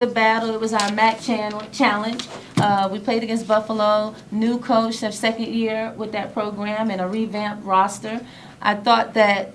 The battle. It was our challenge. We played against Buffalo. New coach, their second year with that program, and a revamped roster. I thought that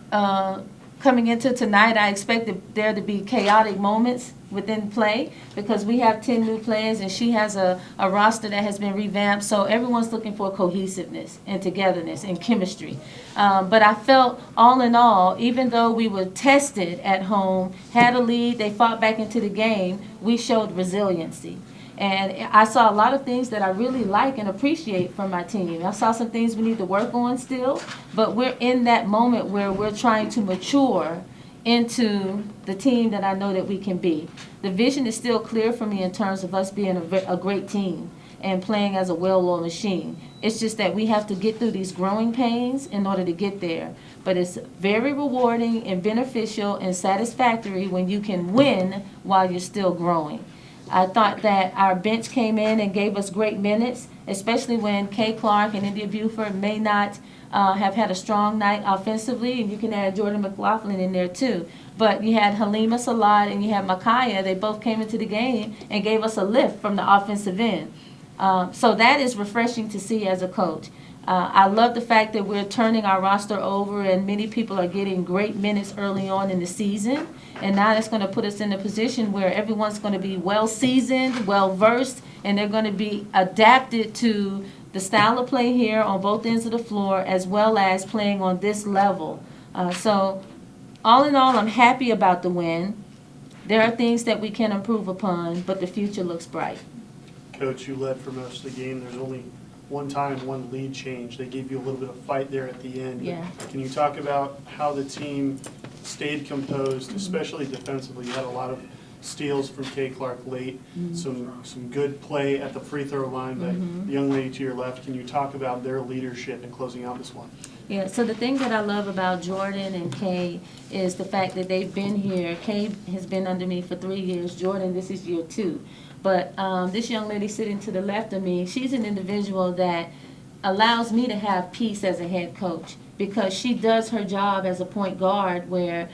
coming into tonight, I expected there to be chaotic moments within play because we have 10 new players and she has a roster that has been revamped. So everyone's looking for cohesiveness and togetherness and chemistry. But I felt all in all, even though we were tested at home, had a lead, they fought back into the game, we showed resiliency. And I saw a lot of things that I really like and appreciate from my team. I saw some things we need to work on still, but we're in that moment where we're trying to mature into the team that I know that we can be. The vision is still clear for me in terms of us being a great team and playing as a well-oiled machine. It's just that we have to get through these growing pains in order to get there. But it's very rewarding and beneficial and satisfactory when you can win while you're still growing. I thought that our bench came in and gave us great minutes, especially when Kay Clark and India Buford may not have had a strong night offensively, and you can add Jordan McLaughlin in there too. But you had Halima Salad and you had Makaya. They both came into the game and gave us a lift from the offensive end. So that is refreshing to see as a coach. I love the fact that we're turning our roster over and many people are getting great minutes early on in the season. And now that's going to put us in a position where everyone's going to be well-seasoned, well-versed, and they're going to be adapted to the style of play here on both ends of the floor as well as playing on this level. So all in all, I'm happy about the win. There are things that we can improve upon, but the future looks bright. Coach, you led for most of the game. There's only one time, one lead change. They gave you a little bit of fight there at the end. Yeah. Can you talk about how the team stayed composed, especially defensively? You had a lot of steals from Kay Clark late, some good play at the free throw line by the young lady to your left. Can you talk about their leadership in closing out this one? Yeah, so the thing that I love about Jordan and Kay is the fact that they've been here. Kay has been under me for 3 years. Jordan, this is year 2. But this young lady sitting to the left of me, she's an individual that allows me to have peace as a head coach because she does her job as a point guard where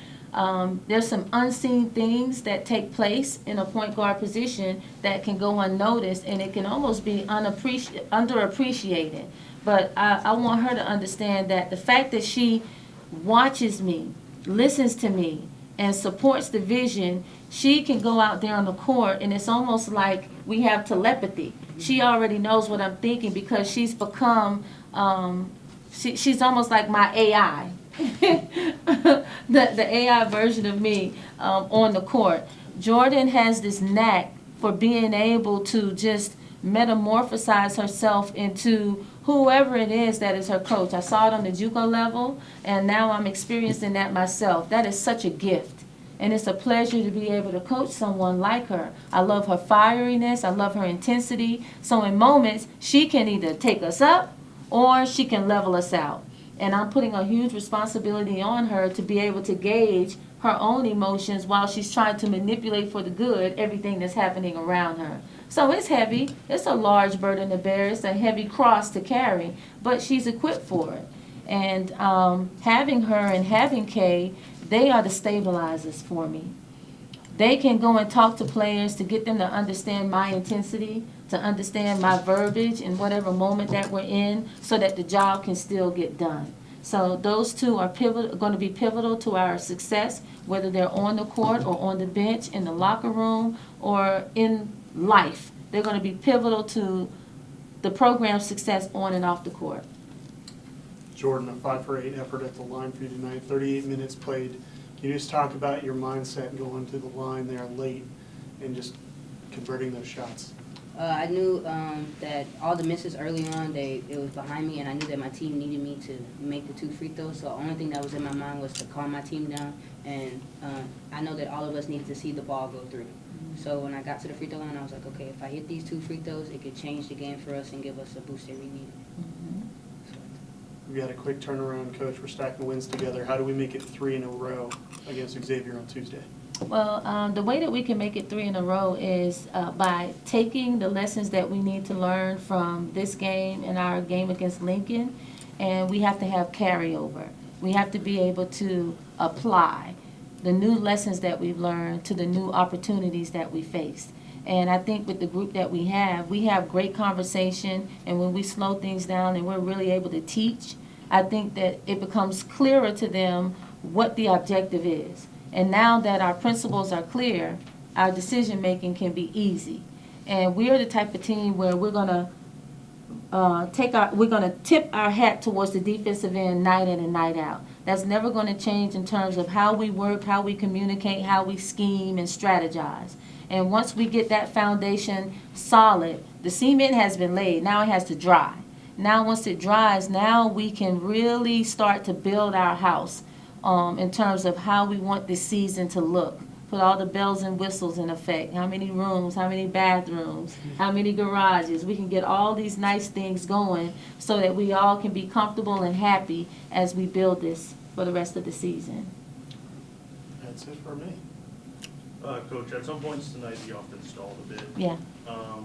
there's some unseen things that take place in a point guard position that can go unnoticed and it can almost be underappreciated. But I want her to understand that the fact that she watches me, listens to me, and supports the vision, she can go out there on the court and it's almost like we have telepathy. She already knows what I'm thinking because she's become, she's almost like my AI. the AI version of me on the court. Jordan has this knack for being able to just metamorphosize herself into whoever it is that is her coach. I saw it on the JUCO level, and now I'm experiencing that myself. That is such a gift, and it's a pleasure to be able to coach someone like her. I love her fieriness. I love her intensity. So in moments, she can either take us up or she can level us out. And I'm putting a huge responsibility on her to be able to gauge her own emotions while she's trying to manipulate for the good everything that's happening around her. So it's heavy. It's a large burden to bear. It's a heavy cross to carry, but she's equipped for it. And having her and having Kay, they are the stabilizers for me. They can go and talk to players to get them to understand my intensity, to understand my verbiage in whatever moment that we're in so that the job can still get done. So those two are going to be pivotal to our success, whether they're on the court or on the bench, in the locker room, or in life. They're going to be pivotal to the program's success on and off the court. Jordan, a 5 for 8 effort at the line for you tonight, 38 minutes played. Can you just talk about your mindset going to the line there late and just converting those shots? I knew that all the misses early on, it was behind me, and I knew that my team needed me to make the 2 free throws. So the only thing that was in my mind was to calm my team down, and I know that all of us need to see the ball go through. So when I got to the free throw line, I was like, okay, if I hit these 2 free throws, it could change the game for us and give us a boost that we needed. We got a quick turnaround, Coach. We're stacking wins together. How do we make it 3 in a row against Xavier on Tuesday? Well, the way that we can make it 3 in a row is by taking the lessons that we need to learn from this game and our game against Lincoln, and we have to have carryover. We have to be able to apply the new lessons that we've learned to the new opportunities that we faced. And I think with the group that we have great conversation, and when we slow things down and we're really able to teach, I think that it becomes clearer to them what the objective is. And now that our principles are clear, our decision-making can be easy. And we are the type of team where we're gonna tip our hat towards the defensive end night in and night out. That's never going to change in terms of how we work, how we communicate, how we scheme and strategize. And once we get that foundation solid, the cement has been laid. Now it has to dry. Now once it dries, now we can really start to build our house in terms of how we want this season to look. Put all the bells and whistles in effect. How many rooms, how many bathrooms, how many garages. We can get all these nice things going so that we all can be comfortable and happy as we build this for the rest of the season. That's it for me. Coach, at some points tonight the offense stalled a bit. Yeah.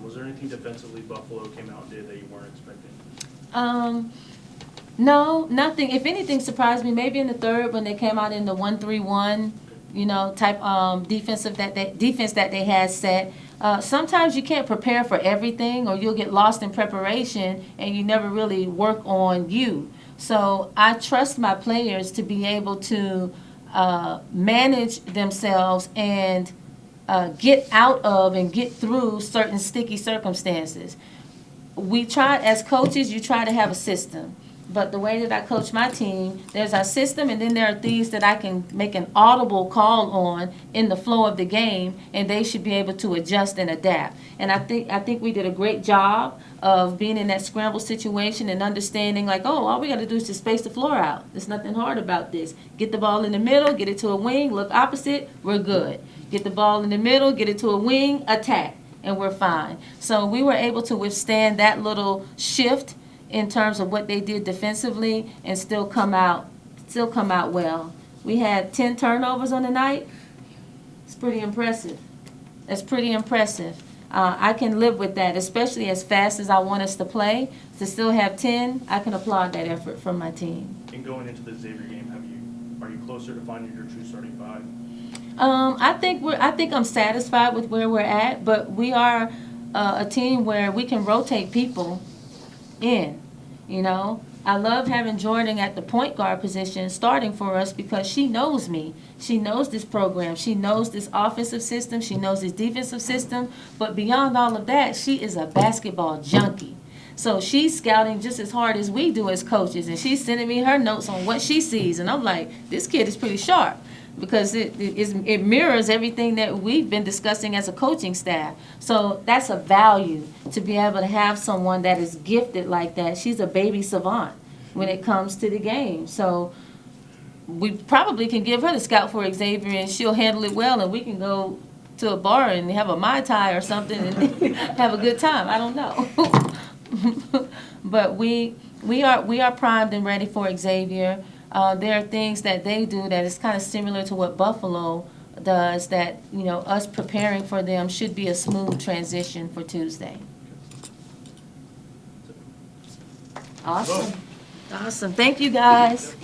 Was there anything defensively Buffalo came out and did that you weren't expecting? No, nothing. If anything surprised me, maybe in the third when they came out in the 1-3-1. Type defense that they had set. Sometimes you can't prepare for everything, or you'll get lost in preparation and you never really work on you. So I trust my players to be able to manage themselves and get out of and get through certain sticky circumstances. We try, as coaches, you try to have a system. But the way that I coach my team, there's our system, and then there are things that I can make an audible call on in the flow of the game, and they should be able to adjust and adapt. And I think we did a great job of being in that scramble situation and understanding, like, oh, all we got to do is just space the floor out. There's nothing hard about this. Get the ball in the middle, get it to a wing, look opposite, we're good. Get the ball in the middle, get it to a wing, attack, and we're fine. So we were able to withstand that little shift in terms of what they did defensively and still come out well. We had 10 turnovers on the night. It's pretty impressive. That's pretty impressive. I can live with that, especially as fast as I want us to play. To still have 10, I can applaud that effort from my team. And going into the Xavier game, are you closer to finding your true starting five? I think I'm satisfied with where we're at, but we are a team where we can rotate people in. I love having Jordan at the point guard position starting for us because she knows me. She knows this program. She knows this offensive system. She knows this defensive system. But beyond all of that, she is a basketball junkie. So she's scouting just as hard as we do as coaches, and she's sending me her notes on what she sees. And I'm like, this kid is pretty sharp, because it mirrors everything that we've been discussing as a coaching staff. So that's a value to be able to have someone that is gifted like that. She's a baby savant when it comes to the game. So we probably can give her the scout for Xavier, and she'll handle it well, and we can go to a bar and have a Mai Tai or something and have a good time. I don't know. But we are primed and ready for Xavier. There are things that they do that is kind of similar to what Buffalo does, that, us preparing for them should be a smooth transition for Tuesday. Awesome. Awesome. Thank you, guys.